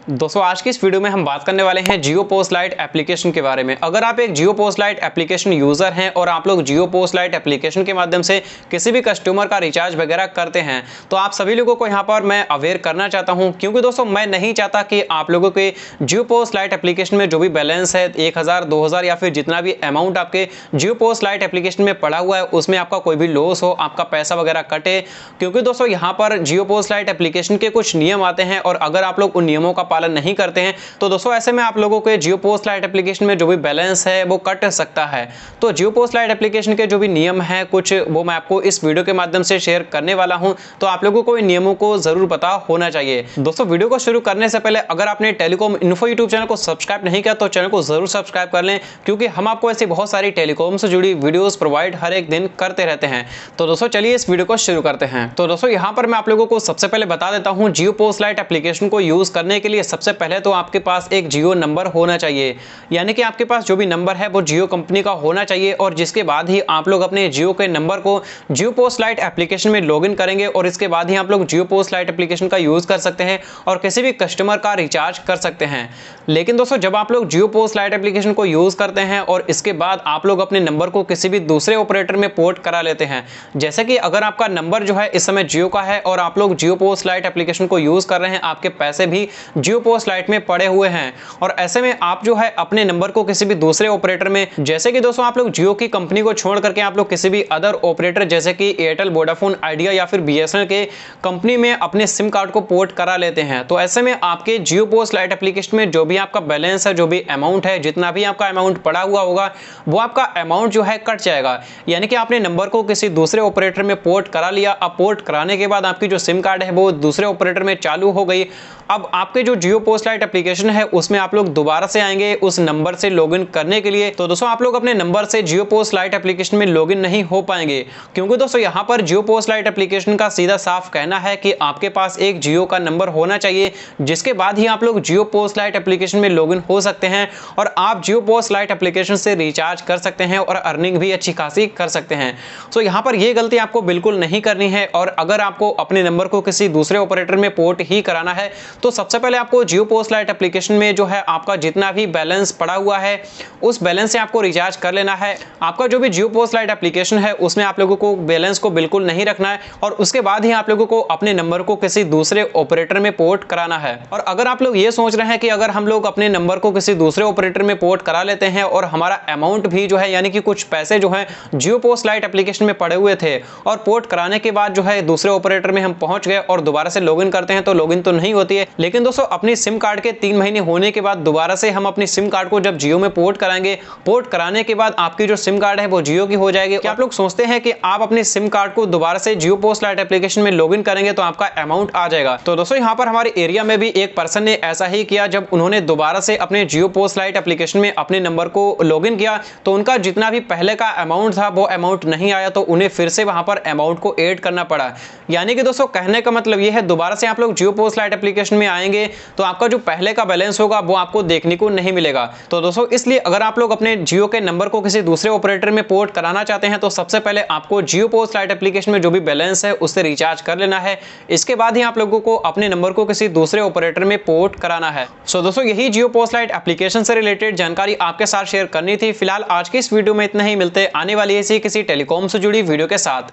दोस्तों आज की इस वीडियो में हम बात करने वाले हैं जियो पोस्ट लाइट एप्लीकेशन के बारे में। अगर आप एक जियो पोस्ट लाइट एप्लीकेशन यूजर हैं और आप लोग जियो पोस्ट लाइट एप्लीकेशन के माध्यम से किसी भी कस्टमर का रिचार्ज वगैरह करते हैं तो आप सभी लोगों को यहां पर मैं अवेयर करना चाहता हूं, क्योंकि दोस्तों मैं नहीं चाहता कि आप लोगों के जियो पोस्ट लाइट एप्लीकेशन में जो भी बैलेंस है 1000 2000 या फिर जितना भी अमाउंट आपके जियो पोस्ट लाइट एप्लीकेशन में पड़ा हुआ है उसमें आपका कोई भी लॉस हो, आपका पैसा वगैरह कटे। क्योंकि दोस्तों यहाँ पर जियो पोस्ट लाइट एप्लीकेशन के कुछ नियम आते हैं और अगर आप लोग उन नियमों का पालन नहीं करते हैं तो दोस्तों ऐसे में आप लोगों के जियो पोस्ट लाइट एप्लीकेशन में जो भी बैलेंस है वो कट सकता है। तो जियो पोस्ट लाइट एप्लीकेशन के जो भी नियम है कुछ वो मैं आपको इस वीडियो के माध्यम से शेयर करने वाला हूं, तो आप लोगों को इन नियमों को जरूर पता होना चाहिए। दोस्तों वीडियो को शुरू करने से पहले अगर आपने टेलीकॉम इन्फो यूट्यूब चैनल को सब्सक्राइब नहीं किया तो चैनल को जरूर सब्सक्राइब कर लें, क्योंकि हम आपको ऐसी बहुत सारी टेलीकॉम से जुड़ी वीडियोस प्रोवाइड हर एक दिन करते रहते हैं। तो दोस्तों चलिए इस वीडियो को शुरू करते हैं। तो दोस्तों यहाँ पर मैं आप लोगों को सबसे पहले बता देता हूँ, जियो पोस्ट लाइट एप्लीकेशन को यूज करने के लिए सबसे पहले तो आपके पास एक जियो नंबर होना चाहिए, यानी कि आपके पास जो भी नंबर है वो जियो कंपनी का होना चाहिए। और जिसके बाद ही आप लोग अपने जियो के नंबर को जियो पोस्ट लाइट एप्लीकेशन में लॉगिन करेंगे और इसके बाद ही आप लोग जियो पोस्ट लाइट एप्लीकेशन का यूज कर सकते हैं और किसी भी कस्टमर का रिचार्ज कर सकते हैं। लेकिन दोस्तों जब आप लोग जियो पोस्ट लाइट एप्लीकेशन को यूज करते हैं और इसके बाद आप लोग अपने नंबर को किसी भी दूसरे ऑपरेटर में पोर्ट करा लेते हैं, जैसे कि अगर आपका नंबर जो है इस समय जियो का है और आप लोग जियो पोस्ट लाइट एप्लीकेशन को यूज कर रहे हैं, आपके पैसे भी जियो पोस्ट लाइट में पड़े हुए हैं और ऐसे में आप जो है अपने नंबर को किसी भी दूसरे ऑपरेटर में, जैसे कि दोस्तों आप लोग जियो की कंपनी को छोड़ करके आप लोग किसी भी अदर ऑपरेटर जैसे कि एयरटेल, वोडाफोन, आइडिया या फिर बीएसएनएल के कंपनी में अपने सिम कार्ड को पोर्ट करा लेते हैं, तो ऐसे में आपके जियो पोस्ट लाइट एप्लीकेशन में जो भी आपका बैलेंस है, जो भी अमाउंट है, जितना भी आपका अमाउंट पड़ा हुआ होगा वो आपका अमाउंट जो है कट जाएगा। यानी कि आपने नंबर को किसी दूसरे ऑपरेटर में पोर्ट करा लिया, अब पोर्ट कराने के बाद आपकी जो सिम कार्ड है वो दूसरे ऑपरेटर में चालू हो गई। अब आपके जो जियो पोस्ट लाइट एप्लीकेशन है उसमें आप लोग दोबारा से आएंगे उस नंबर से लॉगिन करने के लिए, तो दोस्तों आप लोग अपने नंबर से जियो पोस्ट लाइट एप्लीकेशन में लॉगिन नहीं हो पाएंगे, क्योंकि दोस्तों यहां पर जियो पोस्ट लाइट एप्लीकेशन का सीधा साफ कहना है कि आपके पास एक जियो का नंबर होना चाहिए, जिसके बाद ही आप लोग जियो पोस्ट लाइट एप्लीकेशन में लॉगिन हो सकते हैं और आप जियो पोस्ट लाइट एप्लीकेशन से रिचार्ज कर सकते हैं और अर्निंग भी अच्छी खासी कर सकते हैं। तो यहां पर यह गलती आपको बिल्कुल नहीं करनी है। और अगर आपको अपने नंबर को किसी दूसरे ऑपरेटर में पोर्ट ही कराना है तो सबसे पहले आपको जियो पोस्ट लाइट एप्लीकेशन में जो है आपका जितना भी बैलेंस पड़ा हुआ है उस बैलेंस से आपको रिचार्ज कर लेना है। आपका जो भी जियो पोस्ट लाइट एप्लीकेशन है उसमें आप लोगों को बैलेंस को बिल्कुल नहीं रखना है और उसके बाद ही आप लोगों को अपने नंबर को किसी दूसरे ऑपरेटर में पोर्ट कराना है। और अगर आप लोग ये सोच रहे हैं कि अगर हम लोग अपने नंबर को किसी दूसरे ऑपरेटर में पोर्ट करा लेते हैं और हमारा अमाउंट भी जो है यानी कि कुछ पैसे जो है जियो पोस्ट लाइट एप्लीकेशन में पड़े हुए थे और पोर्ट कराने के बाद जो है दूसरे ऑपरेटर में हम पहुंच गए और दोबारा से लॉगिन करते हैं तो लॉगिन तो नहीं होती है। लेकिन दोस्तों अपनी सिम कार्ड के 3 महीने होने के बाद दोबारा से हम अपनी सिम कार्ड को जब जियो में पोर्ट कराएंगे, पोर्ट कराने के बाद आपकी जो सिम कार्ड है वो जियो की हो जाएगी। क्या आप लोग सोचते हैं कि आप अपनी सिम कार्ड को दोबारा से जियो पोस्ट लाइट एप्लीकेशन में लॉगिन करेंगे तो आपका अमाउंट आ जाएगा? तो दोस्तों यहाँ पर हमारे एरिया में भी एक पर्सन ने ऐसा ही किया। जब उन्होंने दोबारा से अपने जियो पोस्ट लाइट एप्लीकेशन में अपने नंबर को लॉगिन किया तो उनका जितना भी पहले का अमाउंट था वो अमाउंट नहीं आया, तो उन्हें फिर से वहां पर अमाउंट को ऐड करना पड़ा। यानी कि दोस्तों कहने का मतलब यह है दोबारा से आप लोग जियो पोस्ट लाइट एप्लीकेशन में आएंगे तो आपका जो पहले का बैलेंस होगा वो आपको देखने को नहीं मिलेगा। तो दोस्तों इसलिए अगर आप लोग अपने जियो के नंबर को किसी दूसरे ऑपरेटर में पोर्ट कराना चाहते हैं तो सबसे पहले आपको जियो पोस्ट लाइट एप्लीकेशन में जो भी बैलेंस है उससे रिचार्ज कर लेना है। इसके बाद ही आप लोगों को अपने नंबर को किसी दूसरे ऑपरेटर में पोर्ट कराना है। सो दोस्तों यही जियो पोस्ट लाइट एप्लीकेशन से रिलेटेड जानकारी आपके साथ शेयर करनी थी। फिलहाल आज की इस वीडियो में इतना ही, मिलते आने वाली ऐसी किसी टेलीकॉम से जुड़ी वीडियो के साथ।